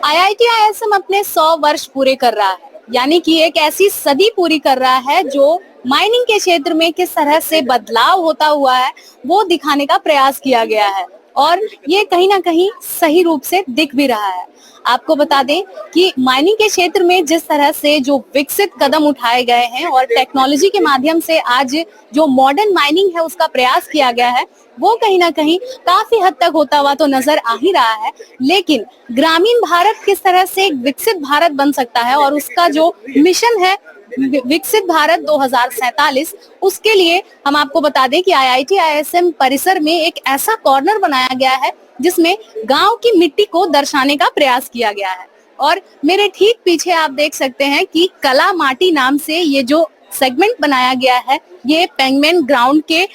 IIT-ISM अपने 100 वर्ष पूरे कर रहा है, यानी कि एक ऐसी सदी पूरी कर रहा है जो माइनिंग के क्षेत्र में किस तरह से बदलाव होता हुआ है वो दिखाने का प्रयास किया गया है और ये कहीं ना कहीं सही रूप से दिख भी रहा है। आपको बता दें कि माइनिंग के क्षेत्र में जिस तरह से जो विकसित कदम उठाए गए हैं और टेक्नोलॉजी के माध्यम से आज जो मॉडर्न माइनिंग है उसका प्रयास किया गया है, वो कहीं ना कहीं काफी हद तक होता हुआ तो नजर आ ही रहा है। लेकिन ग्रामीण भारत किस तरह से एक विकसित भारत बन सकता है और उसका जो मिशन है विकसित भारत 2047, उसके लिए हम आपको बता दें कि IIT-ISM परिसर में एक ऐसा कॉर्नर बनाया गया है जिसमें गांव की मिट्टी को दर्शाने का प्रयास किया गया है। और मेरे ठीक पीछे आप देख सकते हैं कि कला माटी नाम से ये जो सेगमेंट बनाया गया है, ये पेंगमेन ग्राउंड के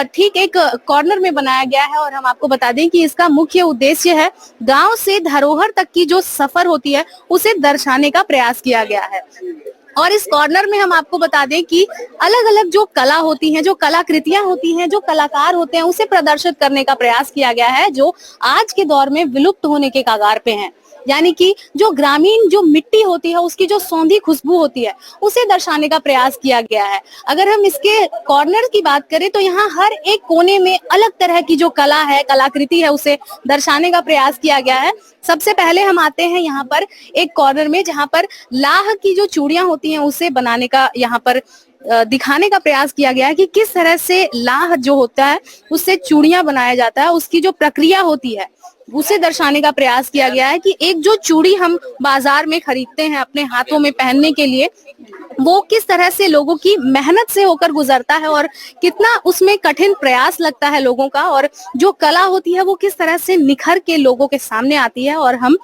ठीक एक कॉर्नर में बनाया गया है। और हम आपको बता दें कि इसका मुख्य उद्देश्य है गांव से धरोहर तक की जो सफर होती है उसे दर्शाने का प्रयास किया गया है। और इस कॉर्नर में हम आपको बता दें कि अलग अलग जो कला होती हैं, जो कलाकृतियां होती हैं, जो कलाकार होते हैं, उसे प्रदर्शित करने का प्रयास किया गया है जो आज के दौर में विलुप्त होने के कगार पे हैं। यानी कि जो ग्रामीण जो मिट्टी होती है उसकी जो सौंधी खुशबू होती है उसे दर्शाने का प्रयास किया गया है। अगर हम इसके कॉर्नर की बात करें तो यहाँ हर एक कोने में अलग तरह की जो कला है, कलाकृति है, उसे दर्शाने का प्रयास किया गया है। सबसे पहले हम आते हैं यहाँ पर एक कॉर्नर में जहाँ पर लाह की जो चूड़ियां होती हैं उसे बनाने का यहाँ पर दिखाने का प्रयास किया गया है कि किस तरह से लाह जो होता है उससे चूड़ियां बनाया जाता है, उसकी जो प्रक्रिया होती है उसे दर्शाने का प्रयास किया गया है कि एक जो चूड़ी हम बाजार में खरीदते हैं अपने हाथों में पहनने के लिए, वो किस तरह से लोगों की मेहनत से होकर गुजरता है और कितना उसमें कठिन प्रयास लगता है लोगों का, और जो कला होती है वो किस तरह से निखर के लोगों के सामने आती है और हम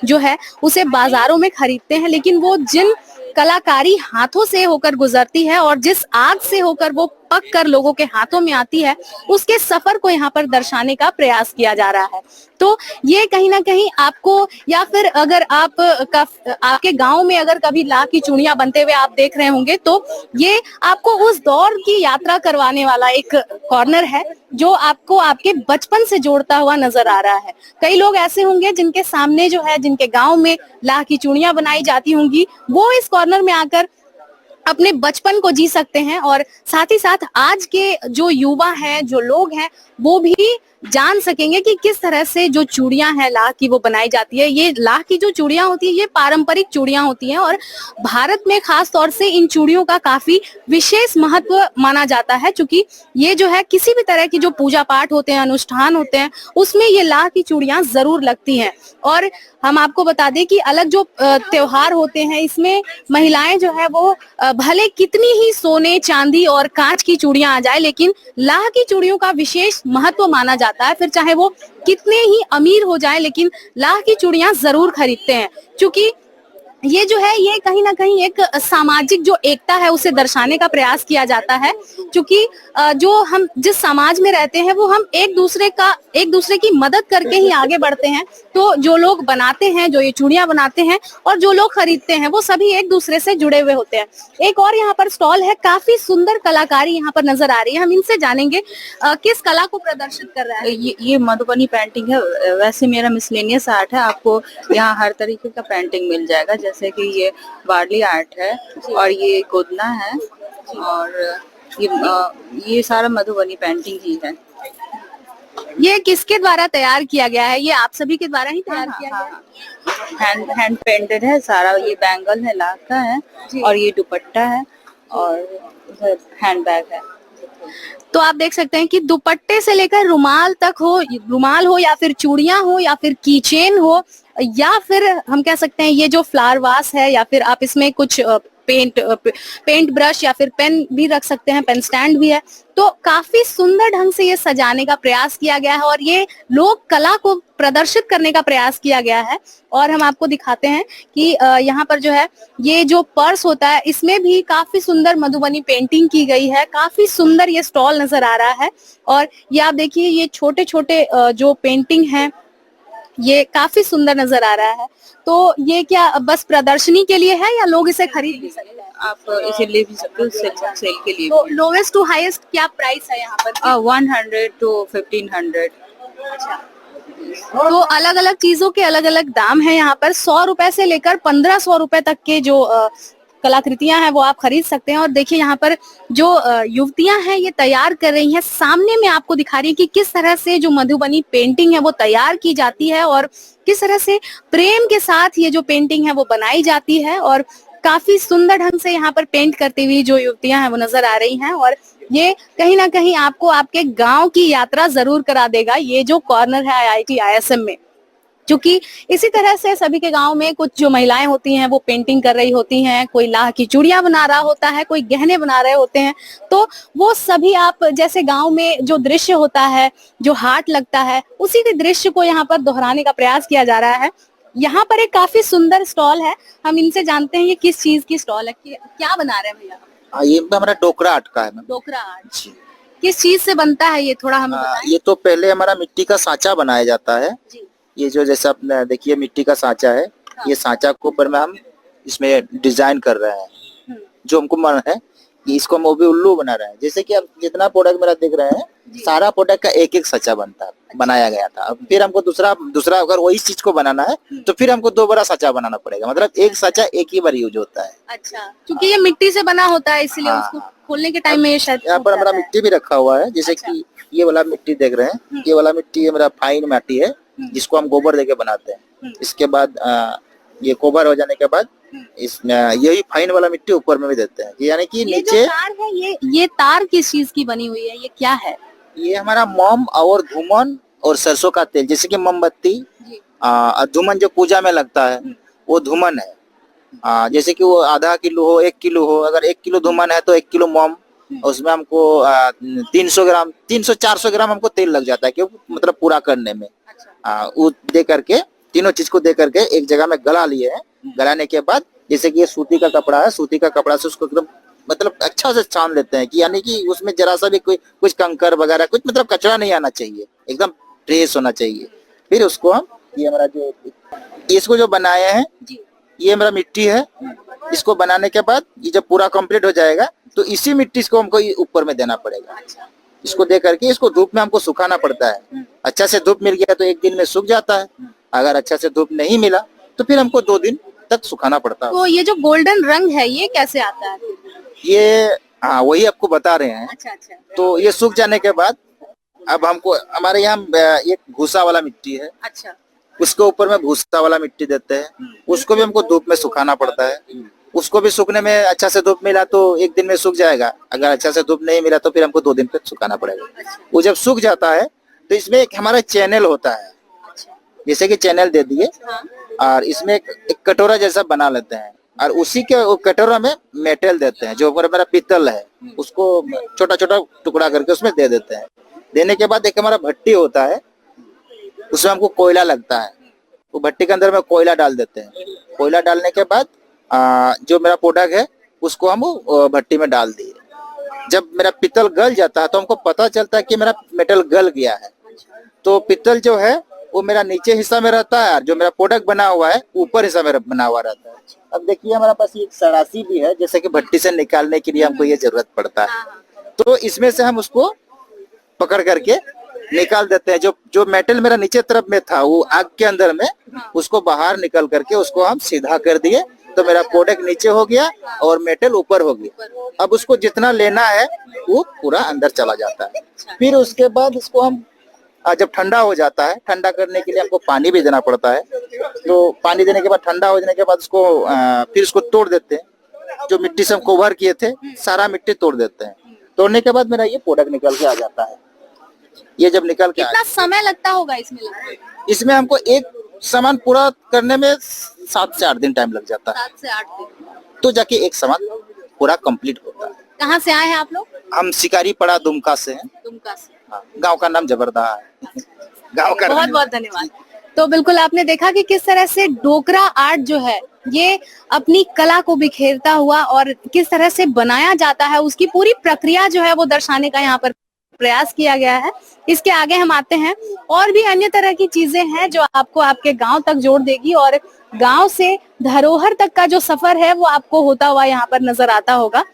जो है उसे बाजारों में खरीदते हैं। लेकिन वो जिन कलाकारी हाथों से होकर गुजरती है और जिस आग से होकर वो पक कर लोगों के हाथों में आती है, उसके सफर को यहाँ पर दर्शाने का प्रयास किया जा रहा है। तो ये कहीं ना कहीं आपको, या फिर अगर आपके गांव में अगर कभी लाह की चूड़ियां बनते हुए आप देख रहे होंगे तो ये आपको उस दौर की यात्रा करवाने वाला एक कॉर्नर है जो आपको आपके बचपन से जोड़ता हुआ नजर आ रहा है। कई लोग ऐसे होंगे जिनके सामने जो है, जिनके गांव में लाह की चूड़ियां बनाई जाती होंगी, वो इस कॉर्नर में आकर अपने बचपन को जी सकते हैं और साथ ही साथ आज के जो युवा हैं, जो लोग हैं, वो भी जान सकेंगे कि किस तरह से जो चूड़ियां हैं लाह की वो बनाई जाती है। ये लाह की जो चूड़ियां होती है ये पारंपरिक चूड़ियां होती हैं और भारत में खास तौर से इन चूड़ियों का काफी विशेष महत्व माना जाता है, क्योंकि ये जो है किसी भी तरह की जो पूजा पाठ होते हैं, अनुष्ठान होते हैं, उसमें ये लाह की चूड़ियां जरूर लगती हैं। और हम आपको बता दें कि अलग जो त्योहार होते हैं इसमें महिलाएं जो है वो भले कितनी ही सोने, चांदी और कांच की चूड़ियां आ जाए, लेकिन लाह की चूड़ियों का विशेष महत्व माना जाता है। फिर चाहे वो कितने ही अमीर हो जाए, लेकिन लाह की चूड़ियां जरूर खरीदते हैं, क्योंकि ये जो है ये कहीं ना कहीं एक सामाजिक जो एकता है उसे दर्शाने का प्रयास किया जाता है। क्योंकि जो हम जिस समाज में रहते हैं वो हम एक दूसरे की मदद करके ही आगे बढ़ते हैं। तो जो लोग बनाते हैं, जो ये चूड़ियां बनाते हैं और जो लोग खरीदते हैं, वो सभी एक दूसरे से जुड़े हुए होते हैं। एक और यहाँ पर स्टॉल है, काफी सुंदर कलाकारी यहाँ पर नजर आ रही है। हम इनसे जानेंगे किस कला को प्रदर्शित कर रहा है। ये मधुबनी पेंटिंग है। वैसे मेरा मिसलेनियस आर्ट है, आपको यहाँ हर तरीके का पेंटिंग मिल जाएगा, जैसे कि ये वारली आर्ट है और ये गोदना है और ये सारा मधुबनी पेंटिंग ही है। ये किसके द्वारा तैयार किया गया है? ये आप सभी के द्वारा ही तैयार किया गया है? हैंड पेंटेड है सारा। ये बैंगल है, लाख का है और ये दुपट्टा है और हैंड बैग है। तो आप देख सकते हैं कि दुपट्टे से लेकर रुमाल तक हो, रुमाल हो या फिर चूड़ियां हो या फिर कीचेन हो, या फिर हम कह सकते हैं ये जो फ्लावर वास है, या फिर आप इसमें कुछ पेंट ब्रश या फिर पेन भी रख सकते हैं, पेन स्टैंड भी है। तो काफी सुंदर ढंग से ये सजाने का प्रयास किया गया है और ये लोक कला को प्रदर्शित करने का प्रयास किया गया है। और हम आपको दिखाते हैं कि यहाँ पर जो है ये जो पर्स होता है इसमें भी काफी सुंदर मधुबनी पेंटिंग की गई है। काफी सुंदर ये स्टॉल नजर आ रहा है और ये आप देखिए ये छोटे छोटे जो पेंटिंग है ये काफी सुंदर नजर आ रहा है। तो ये क्या बस प्रदर्शनी के लिए है या लोग इसे खरीद भी सकते हैं? आप इसे ले भी सकते हो सेल के लिए। तो लोवेस्ट टू हाईएस्ट क्या प्राइस है यहाँ पर? 100 to 1500। अच्छा, तो अलग अलग चीजों के अलग अलग दाम है यहाँ पर। 100 रुपए से लेकर 1500 रुपए तक के जो कलाकृतियां हैं वो आप खरीद सकते हैं। और देखिए यहाँ पर जो युवतियां हैं ये तैयार कर रही हैं, सामने में आपको दिखा रही है कि किस तरह से जो मधुबनी पेंटिंग है वो तैयार की जाती है और किस तरह से प्रेम के साथ ये जो पेंटिंग है वो बनाई जाती है। और काफी सुंदर ढंग से यहाँ पर पेंट करती हुई जो युवतियां हैं वो नजर आ रही हैं। और ये कहीं ना कहीं आपको आपके गांव की यात्रा जरूर करा देगा, ये जो कॉर्नर है आईआईटी आईएसएम में। क्योंकि इसी तरह से सभी के गांव में कुछ जो महिलाएं होती हैं वो पेंटिंग कर रही होती हैं, कोई लाह की चूड़ियां बना रहा होता है, कोई गहने बना रहे होते हैं। तो वो सभी आप जैसे गांव में जो दृश्य होता है, जो हाट लगता है, उसी के दृश्य को यहाँ पर दोहराने का प्रयास किया जा रहा है। यहाँ पर एक काफी सुंदर स्टॉल है, हम इनसे जानते हैं ये किस चीज की स्टॉल है, क्या बना रहे हैं भैया? ये हमारा डोकरा आर्ट का है मैम। डोकरा आर्ट किस चीज से बनता है ये थोड़ा हमें बताएं। ये तो पहले हमारा मिट्टी का सांचा बनाया जाता है जी। ये जो जैसा आप देखिए मिट्टी का सांचा है, ये सांचा के ऊपर में हम इसमें डिजाइन कर रहे हैं। जो हमको मन है कि इसको हम वो भी उल्लू बना रहे हैं। जैसे कि आप जितना प्रोडक्ट मेरा देख रहे हैं, सारा प्रोडक्ट का एक एक सांचा बनाया गया था। अब फिर हमको दूसरा अगर वही चीज को बनाना है तो फिर हमको 2 बड़ा सांचा बनाना पड़ेगा। मतलब एक सांचा एक ही बार यूज होता है। अच्छा, क्योंकि ये मिट्टी से बना होता है इसलिए उसको खोलने के टाइम में ये शायद यहाँ पर हमारा मिट्टी भी रखा हुआ है। जैसे कि ये वाला मिट्टी देख रहे हैं, ये वाला मिट्टी हमारा फाइन मिट्टी है जिसको हम गोबर देके बनाते हैं। इसके बाद ये गोबर हो जाने के बाद इसमें यही फाइन वाला मिट्टी ऊपर में भी देते हैं। यानी कि नीचे जो तार है ये तार किस चीज की बनी हुई है, ये क्या है? ये हमारा मोम और धूमन और सरसों का तेल, जैसे कि मोमबत्ती धूमन जो पूजा में लगता है वो धूमन है। जैसे कि वो आधा किलो हो 1 किलो हो, अगर 1 किलो धूमन है तो 1 किलो मोम, उसमें हमको 300 ग्राम 300-400 ग्राम हमको तेल लग जाता है क्यों मतलब पूरा करने में। वो दे करके तीनों चीज को दे करके एक जगह में गला लिए हैं। गलाने के बाद जैसे कि ये सूती का कपड़ा है, सूती का कपड़ा से उसको एकदम मतलब अच्छा से छान लेते हैं कि यानी कि उसमें जरा सा भी कुछ कंकर वगैरह कुछ मतलब कचरा नहीं आना चाहिए, एकदम फ्रेश होना चाहिए। फिर उसको हम ये हमारा जो इसको जो बनाए हैं ये हमारा मिट्टी है। इसको बनाने के बाद ये जब पूरा कंप्लीट हो जाएगा तो इसी मिट्टी को हमको ऊपर में देना पड़ेगा। इसको दे करके इसको धूप में हमको सुखाना पड़ता है। अच्छा से धूप मिल गया तो 1 दिन में सूख जाता है, अगर अच्छा से धूप नहीं मिला तो फिर हमको 2 दिन तक सुखाना पड़ता है। तो ये जो गोल्डन रंग है ये कैसे आता है? ये वही आपको बता रहे हैं। अच्छा। तो ये सूख जाने के बाद अब हमको हमारे यहाँ एक भूसा वाला मिट्टी है। अच्छा, उसके ऊपर में भूसा वाला मिट्टी देते हैं, उसको भी हमको धूप में सुखाना पड़ता है। उसको भी सूखने में अच्छा से धूप मिला तो 1 दिन में सूख जाएगा, अगर अच्छा से धूप नहीं मिला तो फिर हमको 2 दिन तक सुखाना पड़ेगा। वो जब सूख जाता है तो इसमें एक हमारा चैनल होता है, जैसे कि चैनल दे दिए और इसमें एक कटोरा जैसा बना लेते हैं और उसी के कटोरा में मेटल देते हैं। जो मेरा पीतल है उसको छोटा छोटा टुकड़ा करके उसमें दे देते हैं। देने के बाद एक हमारा भट्टी होता है, उसमें हमको कोयला लगता है। वो भट्टी के अंदर में कोयला डाल देते हैं। कोयला डालने के बाद जो मेरा प्रोडक्ट है उसको हम भट्टी में डाल दिए। जब मेरा पीतल गल जाता है तो हमको पता चलता है कि मेरा मेटल गल गया है। तो पीतल जो है वो मेरा नीचे हिस्सा में रहता है और जो मेरा प्रोडक्ट बना हुआ है ऊपर हिस्सा में बना हुआ रहता है। अब देखिए हमारे पास एक सरासी भी है, जैसे कि भट्टी से निकालने के लिए हमको ये जरूरत पड़ता है। तो इसमें से हम उसको पकड़ करके निकाल देते हैं। जो मेटल मेरा नीचे तरफ में था वो आग के अंदर में उसको बाहर निकल करके उसको हम सीधा कर दिए तो मेरा प्रोडक्ट नीचे हो गया और मेटल ऊपर हो गया। अब उसको जितना लेना है वो पूरा अंदर चला जाता है। फिर उसके बाद इसको हम जब ठंडा हो जाता है, ठंडा करने के लिए हमको पानी भी देना पड़ता है। तो पानी देने के बाद ठंडा हो जाने के बाद उसको फिर उसको तोड़ देते हैं। जो मिट्टी से हम कवर किए थे सारा मिट्टी तोड़ देते हैं। तोड़ने के बाद मेरा ये प्रोडक्ट निकल के आ जाता है। ये जब निकल के कितना समय लगता होगा इसमें हमको एक सामान पूरा करने में 7 से 8 दिन टाइम लग जाता है। 7 से 8 दिन तो जाके एक सामान पूरा कंप्लीट होता है। कहाँ से आए हैं आप लोग? हम शिकारी पड़ा दुमका से हैं। दुमका से। गांव का नाम जबरदा है। गांव का बहुत बहुत धन्यवाद। तो बिल्कुल आपने देखा कि किस तरह से डोकरा आर्ट जो है ये अपनी कला को बिखेरता हुआ और किस तरह से बनाया जाता है उसकी पूरी प्रक्रिया जो है वो दर्शाने का यहाँ पर प्रयास किया गया है। इसके आगे हम आते हैं और भी अन्य तरह की चीजें हैं जो आपको आपके गांव तक जोड़ देगी और गांव से धरोहर तक का जो सफर है वो आपको होता हुआ यहाँ पर नजर आता होगा।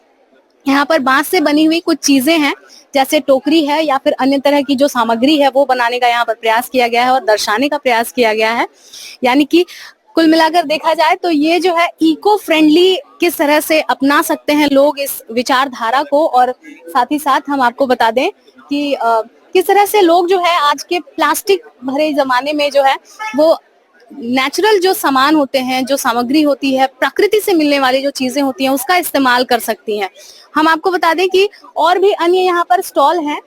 यहाँ पर बांस से बनी हुई कुछ चीजें हैं, जैसे टोकरी है या फिर अन्य तरह की जो सामग्री है वो बनाने का यहाँ पर प्रयास किया गया है और दर्शाने का प्रयास किया गया है। यानी कि कुल मिलाकर देखा जाए तो ये जो है इको फ्रेंडली किस तरह से अपना सकते हैं लोग इस विचारधारा को, और साथ ही साथ हम आपको बता दें कि किस तरह से लोग जो है आज के प्लास्टिक भरे जमाने में जो है वो नेचुरल जो सामान होते हैं, जो सामग्री होती है, प्रकृति से मिलने वाली जो चीजें होती हैं उसका इस्तेमाल कर सकती हैं। हम आपको बता दें कि और भी अन्य यहाँ पर स्टॉल हैं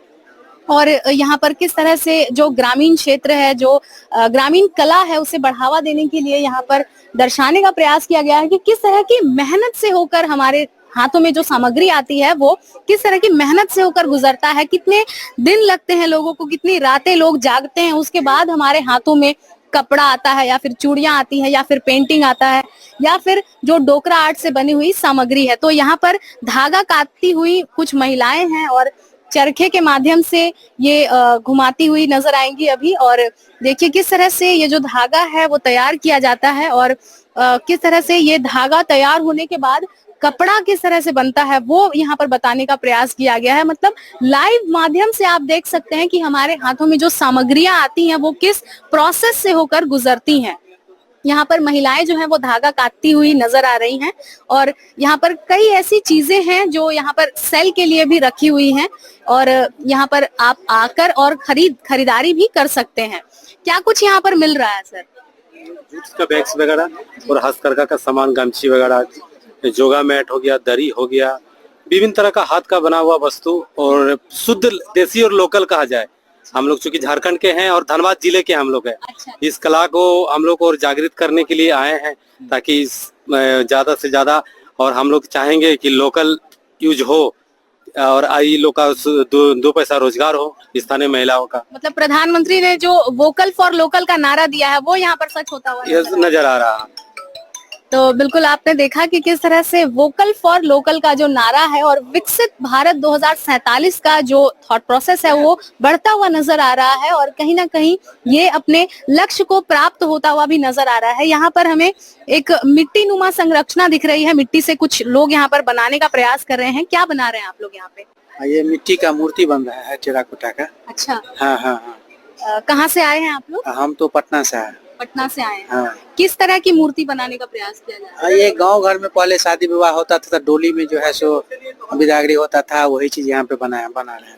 और यहाँ पर किस तरह से जो ग्रामीण क्षेत्र है, जो ग्रामीण कला है उसे बढ़ावा देने के लिए यहाँ पर दर्शाने का प्रयास किया गया है कि किस तरह की मेहनत से होकर हमारे हाथों में जो सामग्री आती है वो किस तरह की मेहनत से होकर गुजरता है, कितने दिन लगते हैं लोगों को, कितनी रातें लोग जागते हैं, उसके बाद हमारे हाथों में कपड़ा आता है या फिर चूड़ियां आती हैं या फिर पेंटिंग आता है या फिर जो डोकरा आर्ट से बनी हुई सामग्री है। तो यहाँ पर धागा काटती हुई कुछ महिलाएं हैं और चरखे के माध्यम से ये घुमाती हुई नजर आएंगी अभी। और देखिए किस तरह से ये जो धागा है वो तैयार किया जाता है और किस तरह से ये धागा तैयार होने के बाद कपड़ा किस तरह से बनता है वो यहाँ पर बताने का प्रयास किया गया है। मतलब लाइव माध्यम से आप देख सकते हैं कि हमारे हाथों में जो सामग्रियां आती हैं वो किस प्रोसेस से होकर गुजरती हैं। यहाँ पर महिलाएं जो हैं वो धागा काटती हुई नजर आ रही हैं और यहाँ पर कई ऐसी चीजें हैं जो यहाँ पर सेल के लिए भी रखी हुई हैं और यहाँ पर आप आकर और खरीदारी भी कर सकते हैं। क्या कुछ यहाँ पर मिल रहा है सर? जूट्स का बैग्स वगैरह और हस्तकरघा का सामान, गमछी वगैरह, जोगा मैट हो गया, दरी हो गया, विभिन्न तरह का हाथ का बना हुआ वस्तु और शुद्ध देसी और लोकल कहा जाए। हम लोग चूंकि झारखंड के हैं और धनबाद जिले के हम लोग हैं। अच्छा। इस कला को हम लोग और जागृत करने के लिए आए हैं ताकि ज्यादा से ज्यादा, और हम लोग चाहेंगे कि लोकल यूज हो और आई लोग का दो पैसा रोजगार हो स्थानीय महिलाओं का। मतलब प्रधानमंत्री ने जो वोकल फॉर लोकल का नारा दिया है वो यहाँ पर सच होता हुआ नजर आ रहा है। तो बिल्कुल आपने देखा कि किस तरह से वोकल फॉर लोकल का जो नारा है और विकसित भारत 2047 का जो थॉट प्रोसेस है वो बढ़ता हुआ नजर आ रहा है और कहीं ना कहीं ये अपने लक्ष्य को प्राप्त होता हुआ भी नजर आ रहा है। यहाँ पर हमें एक मिट्टी नुमा संरचना दिख रही है, मिट्टी से कुछ लोग यहाँ पर बनाने का प्रयास कर रहे हैं। क्या बना रहे हैं आप लोग यहाँ पे? ये मिट्टी का मूर्ति बन रहा है, टेराकोटा का। अच्छा। हाँ हाँ हाँ। कहाँ से आए हैं आप लोग? हम तो पटना से आए। पटना से आए हैं। हाँ। किस तरह की मूर्ति बनाने का प्रयास किया जा रहा है? ये गांव घर में पहले शादी विवाह होता था तो डोली में जो है सो बिदागरी होता था, वही चीज यहाँ पे बना रहे हैं।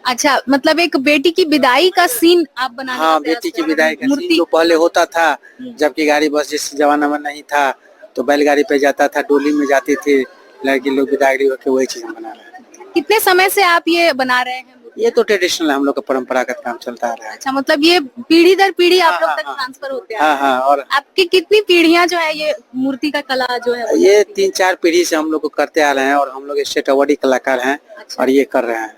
अच्छा, मतलब एक बेटी की विदाई का सीन आप बनाने हाँ, का प्रयास बेटी की कर रहे हैं। विदाई का मूर्ति सीन जो पहले होता था, जबकि गाड़ी बस जिस जमाना में नहीं था तो बैलगाड़ी पे जाता था, डोली में जाती थी लड़की लोग, बिदागरी होकर वही चीज बना रहे हैं। कितने समय से आप ये बना रहे हैं? ये तो ट्रेडिशनल हम लोग का परंपरागत काम चलता आ रहा है। अच्छा, मतलब ये पीढ़ी दर पीढ़ी आप लोग हाँ, तक हाँ, ट्रांसफर होते हैं। हाँ हाँ। और आपकी कितनी पीढ़ियां जो है ये मूर्ति का कला जो है ये 3-4 पीढ़ी से हम लोग को करते आ रहे हैं और हम लोग स्टेट अवार्डी कलाकार हैं। अच्छा। और ये कर रहे हैं।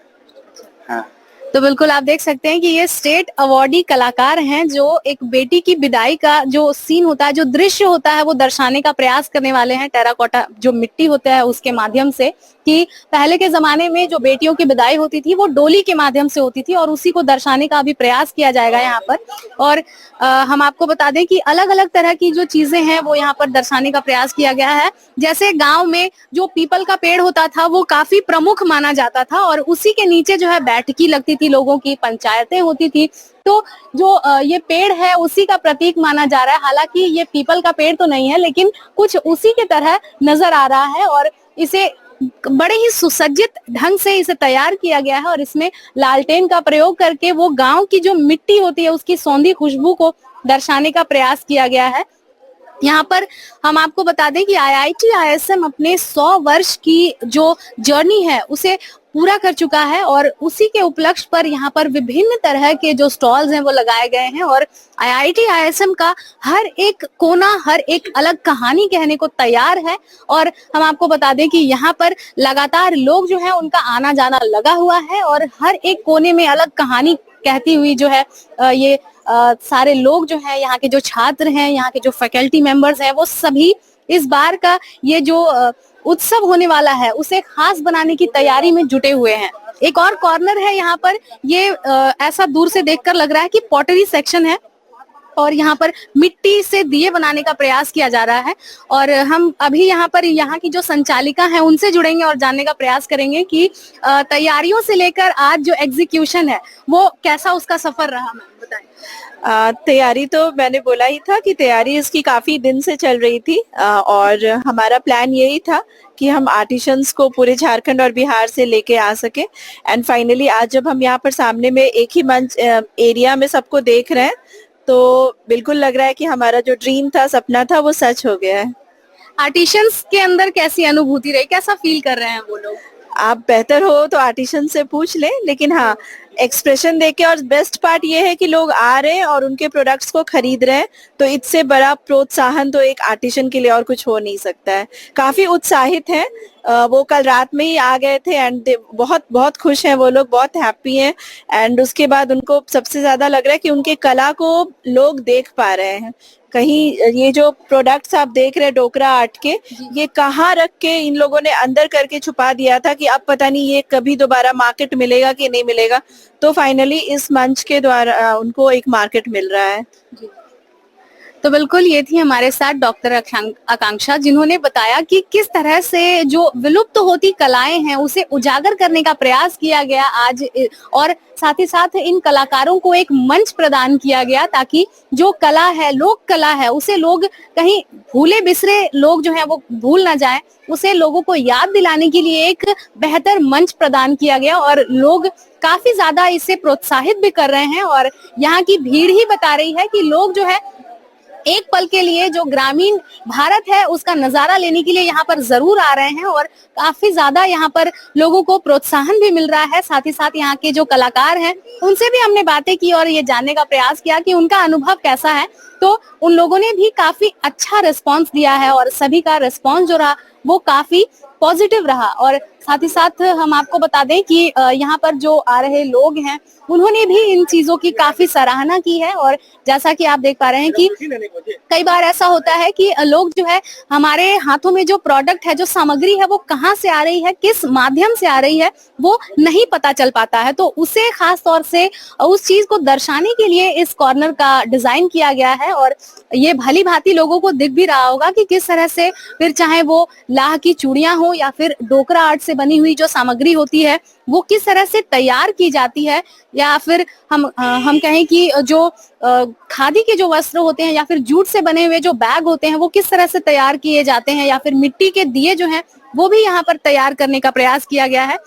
हाँ। तो बिल्कुल आप देख सकते हैं कि ये स्टेट अवार्डी कलाकार हैं जो एक बेटी की विदाई का जो सीन होता है, जो दृश्य होता है वो दर्शाने का प्रयास करने वाले हैं। टेराकोटा जो मिट्टी होता है उसके माध्यम से, कि पहले के जमाने में जो बेटियों की विदाई होती थी वो डोली के माध्यम से होती थी और उसी को दर्शाने का भी प्रयास किया जाएगा यहाँ पर। और हम आपको बता दें कि अलग अलग तरह की जो चीजें हैं वो यहाँ पर दर्शाने का प्रयास किया गया है। जैसे गांव में जो पीपल का पेड़ होता था वो काफी प्रमुख माना जाता था और उसी के नीचे जो है बैठकी लगती थी, लोगों की पंचायतें होती थी। तो जो ये पेड़ है उसी का प्रतीक माना जा रहा है। हालांकि ये पीपल का पेड़ तो नहीं है लेकिन कुछ उसी के तरह नजर आ रहा है और इसे बड़े ही सुसज्जित ढंग से इसे तैयार किया गया है और इसमें लालटेन का प्रयोग करके वो गांव की जो मिट्टी होती है उसकी सौंधी खुशबू को दर्शाने का प्रयास किया गया है। यहाँ पर हम आपको बता दें कि IIT ISM अपने 100 वर्ष की जो जर्नी है उसे पूरा कर चुका है और उसी के उपलक्ष्य पर यहाँ पर विभिन्न तरह के जो स्टॉल्स हैं वो लगाए गए हैं और IIT ISM का हर एक कोना, हर एक अलग कहानी कहने को तैयार है। और हम आपको बता दें कि यहाँ पर लगातार लोग जो है उनका आना जाना लगा हुआ है और हर एक कोने में अलग कहानी कहती हुई जो है ये सारे लोग जो हैं, यहाँ के जो छात्र हैं, यहाँ के जो फैकल्टी मेंबर्स हैं, वो सभी इस बार का ये जो उत्सव होने वाला है उसे खास बनाने की तैयारी में जुटे हुए हैं। एक और कॉर्नर है यहाँ पर, ये ऐसा दूर से देखकर लग रहा है कि पॉटरी सेक्शन है और यहाँ पर मिट्टी से दिए बनाने का प्रयास किया जा रहा है। और हम अभी यहाँ पर यहाँ की जो संचालिका हैं उनसे जुड़ेंगे और जानने का प्रयास करेंगे कि तैयारियों से लेकर आज जो एग्जीक्यूशन है वो कैसा उसका सफर रहा। मैम बताएं। तैयारी तो मैंने बोला ही था कि तैयारी इसकी काफी दिन से चल रही थी और हमारा प्लान यही था कि हम आर्टिशंस को पूरे झारखंड और बिहार से लेके आ सके। एंड फाइनली आज जब हम यहाँ पर सामने में एक ही मंच एरिया में सबको देख रहे हैं तो बिल्कुल लग रहा है कि हमारा जो ड्रीम था, सपना था, वो सच हो गया है। आर्टिशंस के अंदर कैसी अनुभूति रही, कैसा फील कर रहे हैं वो लोग? आप बेहतर हो तो आर्टिशन से पूछ लें, लेकिन हाँ एक्सप्रेशन देके, और बेस्ट पार्ट ये है कि लोग आ रहे हैं और उनके प्रोडक्ट्स को खरीद रहे हैं, तो इससे बड़ा प्रोत्साहन तो एक आर्टिशन के लिए और कुछ हो नहीं सकता है। काफी उत्साहित हैं, वो कल रात में ही आ गए थे एंड बहुत बहुत खुश हैं वो लोग, बहुत हैप्पी हैं। एंड उसके बाद उनको सबसे ज्यादा लग रहा है कि उनके कला को लोग देख पा रहे हैं। कहीं ये जो प्रोडक्ट्स आप देख रहे हैं डोकरा आर्ट के, ये कहाँ रख के इन लोगों ने अंदर करके छुपा दिया था कि अब पता नहीं ये कभी दोबारा मार्केट मिलेगा कि नहीं मिलेगा। तो फाइनली इस मंच के द्वारा उनको एक मार्केट मिल रहा है। तो बिल्कुल ये थी हमारे साथ डॉक्टर आकांक्षा, जिन्होंने बताया कि किस तरह से जो विलुप्त होती कलाएं हैं उसे उजागर करने का प्रयास किया गया आज, और साथ ही साथ इन कलाकारों को एक मंच प्रदान किया गया ताकि जो कला है, लोक कला है, उसे लोग कहीं भूले बिसरे लोग जो है वो भूल ना जाए, उसे लोगों को याद दिलाने के लिए एक बेहतर मंच प्रदान किया गया। और लोग काफी ज्यादा इसे प्रोत्साहित भी कर रहे हैं और यहाँ की भीड़ ही बता रही है कि लोग जो है एक पल के लिए जो ग्रामीण भारत है उसका नजारा लेने के लिए यहाँ पर जरूर आ रहे हैं और काफी ज्यादा यहाँ पर लोगों को प्रोत्साहन भी मिल रहा है। साथ ही साथ यहाँ के जो कलाकार हैं उनसे भी हमने बातें की और ये जानने का प्रयास किया कि उनका अनुभव कैसा है। तो उन लोगों ने भी काफी अच्छा रिस्पांस दिया है और सभी का रिस्पांस जो रहा वो काफी पॉजिटिव रहा। और साथ ही साथ हम आपको बता दें कि यहाँ पर जो आ रहे लोग हैं उन्होंने भी इन चीजों की काफी सराहना की है। और जैसा कि आप देख पा रहे हैं कि कई बार ऐसा होता है कि लोग जो है हमारे हाथों में जो प्रोडक्ट है, जो सामग्री है, वो कहाँ से आ रही है, किस माध्यम से आ रही है, वो नहीं पता चल पाता है। तो उसे खास तौर से उस चीज को दर्शाने के लिए इस कॉर्नर का डिजाइन किया गया है। और ये भली भांति लोगों को दिख भी रहा होगा कि किस तरह से फिर चाहे वो लाह की चूड़ियां हो या फिर डोकरा आर्ट से बनी हुई जो सामग्री होती है वो किस तरह से तैयार की जाती है, या फिर हम कहें कि जो खादी के जो वस्त्र होते हैं या फिर जूट से बने हुए जो बैग होते हैं वो किस तरह से तैयार किए जाते हैं, या फिर मिट्टी के दिए जो हैं वो भी यहाँ पर तैयार करने का प्रयास किया गया है।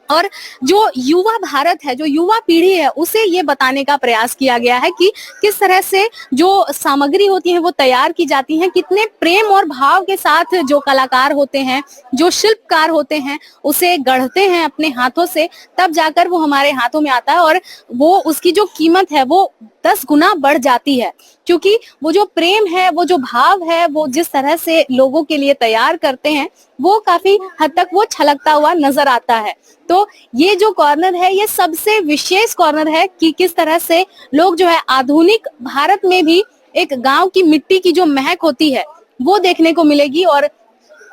और जो युवा भारत है, जो युवा पीढ़ी है, उसे ये बताने का प्रयास किया गया है कि किस तरह से जो सामग्री होती है वो तैयार की जाती है, कितने प्रेम और भाव के साथ जो कलाकार होते हैं, जो शिल्पकार होते हैं, उसे गढ़ते हैं अपने हाथों से, तब जाकर वो हमारे हाथों में आता है और वो उसकी जो कीमत है वो 10 गुना बढ़ जाती है। क्योंकि वो जो प्रेम है, वो जो भाव है, वो जिस तरह से लोगों के लिए तैयार करते हैं वो काफी हद तक वो छलकता हुआ नजर आता है। तो ये जो कॉर्नर है ये सबसे विशेष कॉर्नर है कि किस तरह से लोग जो है आधुनिक भारत में भी एक गांव की मिट्टी की जो महक होती है वो देखने को मिलेगी। और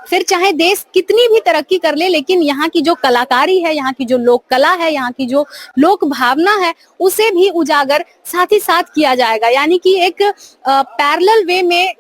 फिर चाहे देश कितनी भी तरक्की कर ले, लेकिन यहाँ की जो कलाकारी है, यहाँ की जो लोक कला है, यहाँ की जो लोक भावना है, उसे भी उजागर साथ ही साथ किया जाएगा। यानी कि एक पैरेलल वे में,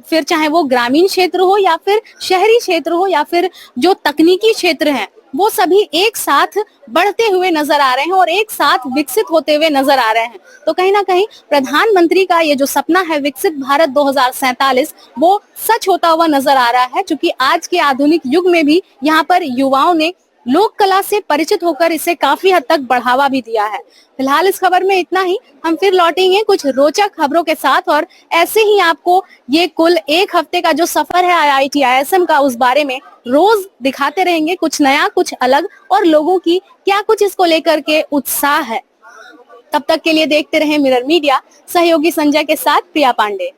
फिर चाहे वो ग्रामीण क्षेत्र हो या फिर शहरी क्षेत्र हो या फिर जो तकनीकी क्षेत्र है, वो सभी एक साथ बढ़ते हुए नजर आ रहे हैं और एक साथ विकसित होते हुए नजर आ रहे हैं। तो कहीं ना कहीं प्रधानमंत्री का ये जो सपना है विकसित भारत 2047 वो सच होता हुआ नजर आ रहा है, क्योंकि आज के आधुनिक युग में भी यहाँ पर युवाओं ने लोक कला से परिचित होकर इसे काफी हद तक बढ़ावा भी दिया है। फिलहाल इस खबर में इतना ही, हम फिर लौटेंगे कुछ रोचक खबरों के साथ और ऐसे ही आपको ये कुल एक हफ्ते का जो सफर है IIT ISM का उस बारे में रोज दिखाते रहेंगे, कुछ नया, कुछ अलग, और लोगों की क्या कुछ इसको लेकर के उत्साह है। तब तक के लिए देखते रहे मिरर मीडिया, सहयोगी संजय के साथ प्रिया पांडे।